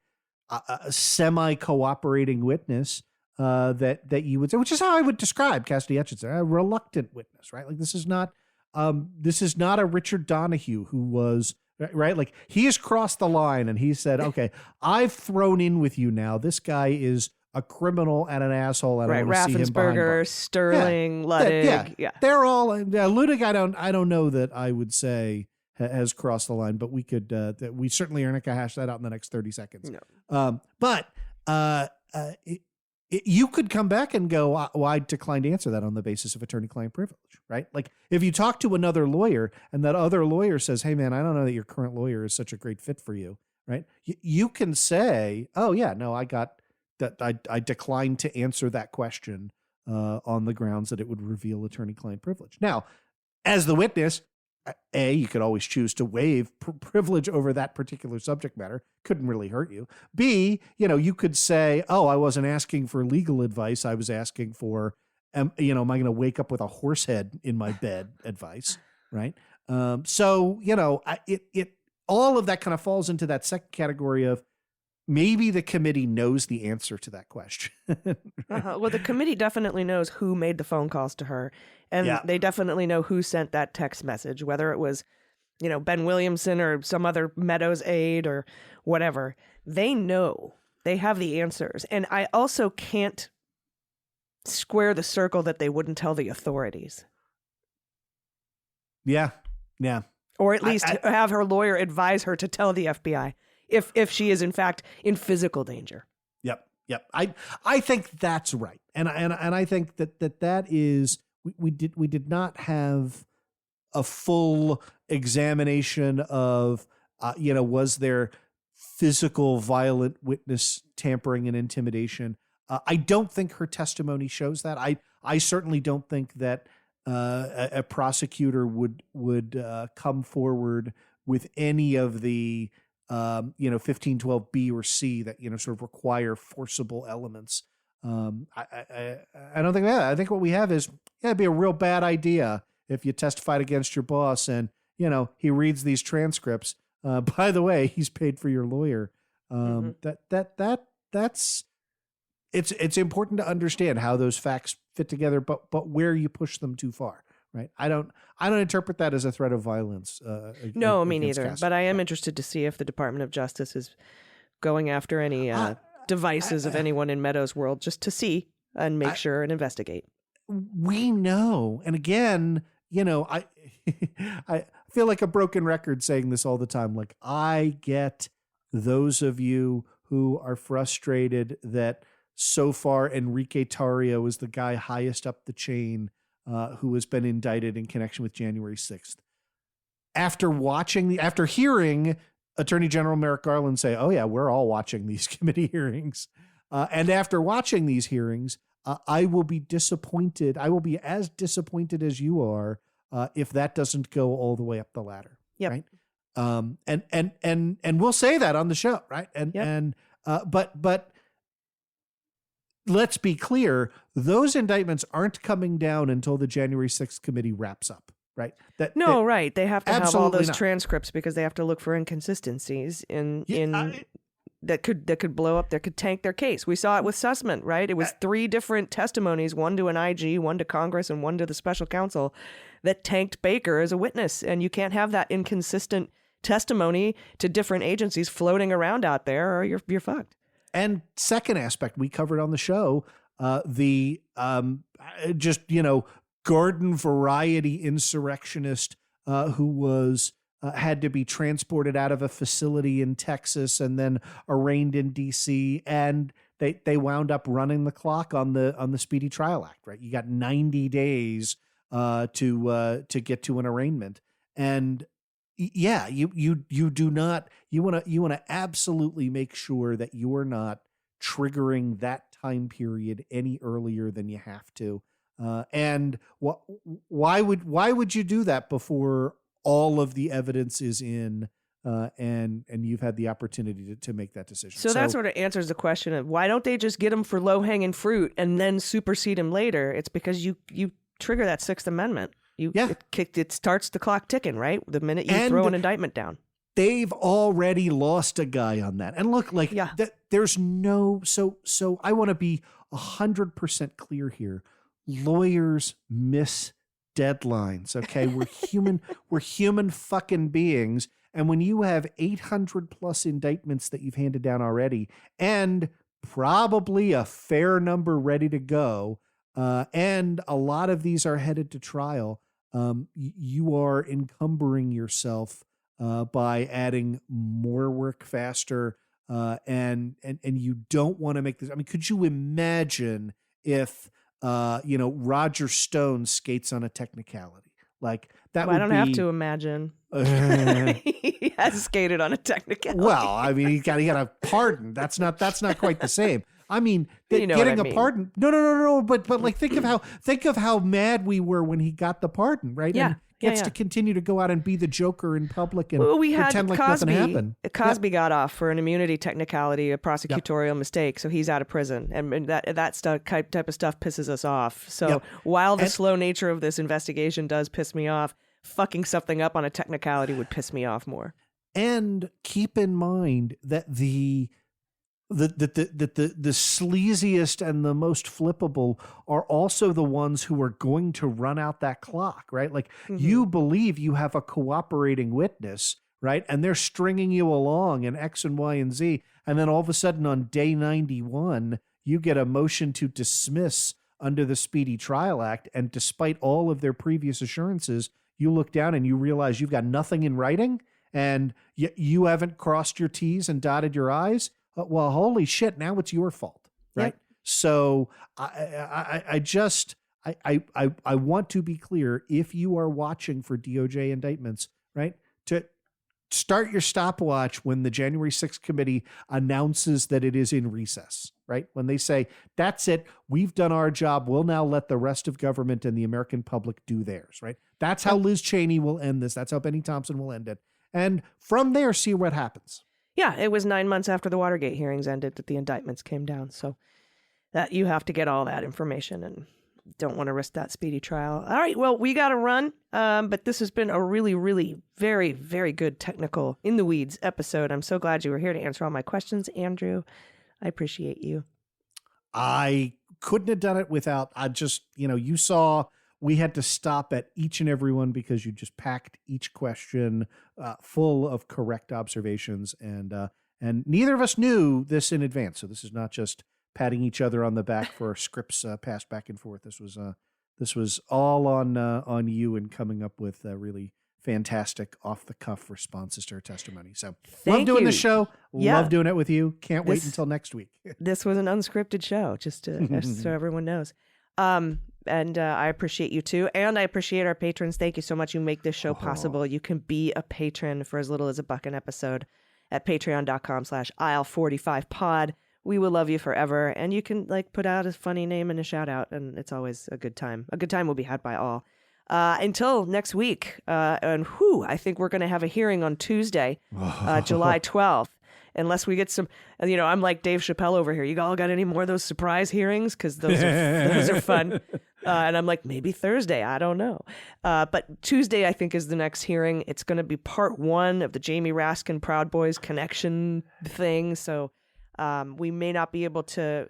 semi-cooperating witness that you would say, which is how I would describe Cassidy Hutchinson, a reluctant witness, right? Like this is not a Richard Donahue who was right. Like he has crossed the line and he said, okay, I've thrown in with you now. This guy is a criminal and an asshole. And I want to see him behind bars. Sterling, Ludwig. Yeah. They're all Ludwig. I don't know that I would say has crossed the line, but we could, we certainly are not going to hash that out in the next 30 seconds. No. You could come back and go, well, I declined to answer that on the basis of attorney-client privilege, right? Like if you talk to another lawyer and that other lawyer says, hey man, I don't know that your current lawyer is such a great fit for you, right? You can say, oh yeah, no, I got that. I declined to answer that question on the grounds that it would reveal attorney-client privilege. Now, as the witness, A, you could always choose to waive privilege over that particular subject matter. Couldn't really hurt you. B, you could say, oh, I wasn't asking for legal advice. I was asking for, am I going to wake up with a horse head in my bed advice, right? So, all of that kind of falls into that second category of maybe the committee knows the answer to that question. Well, the committee definitely knows who made the phone calls to her. And they definitely know who sent that text message, whether it was, Ben Williamson or some other Meadows aide or whatever. They know. They have the answers. And I also can't square the circle that they wouldn't tell the authorities. Yeah. Yeah. Or at least have her lawyer advise her to tell the FBI if she is in fact in physical danger. Yep. I think that's right. And I think that is, we did not have a full examination of, was there physical violent witness tampering and intimidation? I don't think her testimony shows that. I certainly don't think that a prosecutor would come forward with any of the 1512B or C that sort of require forcible elements. I don't think that. I think what we have is it'd be a real bad idea if you testified against your boss and he reads these transcripts. By the way, he's paid for your lawyer. That's it's important to understand how those facts fit together, but where you push them too far, right? I don't interpret that as a threat of violence. No, me neither. Cassidy. But I am interested to see if the Department of Justice is going after any devices of anyone in Meadows' world, just to see and make sure and investigate. We know, and again, I feel like a broken record saying this all the time. Like I get those of you who are frustrated that so far Enrique Tarrio is the guy highest up the chain who has been indicted in connection with January 6th. After hearing Attorney General Merrick Garland say, oh yeah, we're all watching these committee hearings. And after watching these hearings, I will be disappointed. I will be as disappointed as you are if that doesn't go all the way up the ladder. Yep. Right. And we'll say that on the show. Right. But let's be clear. Those indictments aren't coming down until the January 6th committee wraps up. Right. Right. They have to have all those transcripts because they have to look for inconsistencies that could blow up, that could tank their case. We saw it with Sussman, right? It was 3 different testimonies, one to an IG, one to Congress, and one to the special counsel that tanked Baker as a witness. And you can't have that inconsistent testimony to different agencies floating around out there or you're fucked. And second aspect we covered on the show, the just, garden variety insurrectionist who was had to be transported out of a facility in Texas and then arraigned in D.C. and they wound up running the clock on the Speedy Trial Act. Right, you got 90 days to get to an arraignment, and yeah, you do not you want to absolutely make sure that you are not triggering that time period any earlier than you have to. And why would you do that before all of the evidence is in, and you've had the opportunity to make that decision? So that sort of answers the question of why don't they just get him for low-hanging fruit and then supersede him later? It's because you trigger that Sixth Amendment. It starts the clock ticking, right? The minute you throw an indictment down. They've already lost a guy on that. And look, there's no, so I want to be 100% clear here. Lawyers miss deadlines. Okay. We're human fucking beings. And when you have 800 plus indictments that you've handed down already, and probably a fair number ready to go, and a lot of these are headed to trial, you are encumbering yourself by adding more work faster, and you don't want to make this. I mean, could you imagine if Roger Stone skates on a technicality like that? Well, I don't have to imagine. He has skated on a technicality. Well, I mean, he got a pardon. That's not quite the same. I mean, getting a pardon. No. But like, think of how mad we were when he got the pardon, right? Yeah. And gets to continue to go out and be the Joker in public and pretend like Cosby, nothing happened. Cosby got off for an immunity technicality, a prosecutorial mistake, so he's out of prison, and that stuff, type of stuff pisses us off. So while the slow nature of this investigation does piss me off, fucking something up on a technicality would piss me off more. And keep in mind that the sleaziest and the most flippable are also the ones who are going to run out that clock, right? Like you believe you have a cooperating witness, right? And they're stringing you along in X and Y and Z. And then all of a sudden on day 91, you get a motion to dismiss under the Speedy Trial Act. And despite all of their previous assurances, you look down and you realize you've got nothing in writing and you haven't crossed your T's and dotted your I's. Well, holy shit, now it's your fault, right? Yep. So I want to be clear, if you are watching for DOJ indictments, right, to start your stopwatch when the January 6th committee announces that it is in recess, right? When they say, that's it, we've done our job, we'll now let the rest of government and the American public do theirs, right? That's how Liz Cheney will end this. That's how Benny Thompson will end it. And from there, see what happens. Yeah, it was 9 months after the Watergate hearings ended that the indictments came down. So that you have to get all that information and don't want to risk that speedy trial. All right, well, we got to run. But this has been a really, really very, very good technical in the weeds episode. I'm so glad you were here to answer all my questions, Andrew. I appreciate you. I couldn't have done it without, you saw we had to stop at each and every one because you just packed each question full of correct observations, and neither of us knew this in advance. So this is not just patting each other on the back for our scripts passed back and forth. This was all on you and coming up with really fantastic off the cuff responses to our testimony. So love doing the show. Yeah. Love doing it with you. Can't wait until next week. This was an unscripted show, just so everyone knows. And I appreciate you too. And I appreciate our patrons. Thank you so much. You make this show possible. You can be a patron for as little as $1 an episode at patreon.com/aisle45pod. We will love you forever. And you can put out a funny name and a shout out. And it's always a good time. A good time will be had by all. Until next week. I think we're going to have a hearing on Tuesday, July 12th. Unless we get some, I'm like Dave Chappelle over here. You all got any more of those surprise hearings? Because those are fun. And I'm like, maybe Thursday. I don't know. But Tuesday, I think, is the next hearing. It's going to be part 1 of the Jamie Raskin Proud Boys connection thing. So we may not be able to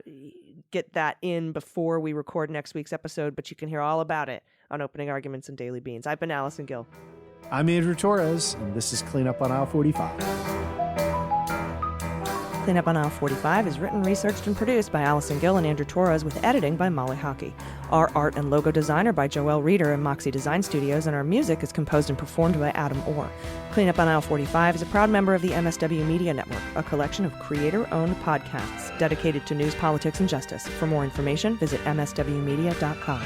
get that in before we record next week's episode, but you can hear all about it on Opening Arguments and Daily Beans. I've been Allison Gill. I'm Andrew Torrez, and this is Cleanup on Aisle 45. Cleanup on Aisle 45 is written, researched, and produced by Allison Gill and Andrew Torrez with editing by Molly Hockey. Our art and logo design are by Joelle Reeder and Moxie Design Studios, and our music is composed and performed by Adam Orr. Cleanup on Aisle 45 is a proud member of the MSW Media Network, a collection of creator-owned podcasts dedicated to news, politics, and justice. For more information, visit mswmedia.com.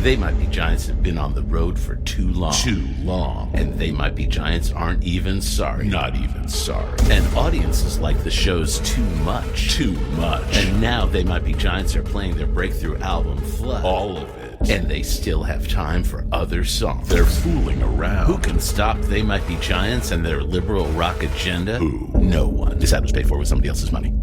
They Might Be Giants have been on the road for too long. Too long. And They Might Be Giants aren't even sorry. Not even sorry. And audiences like the shows too much. Too much. And now They Might Be Giants are playing their breakthrough album, Flood. All of it. And they still have time for other songs. They're fooling around. Who can stop They Might Be Giants and their liberal rock agenda? Who? No one. This ad was paid for with somebody else's money.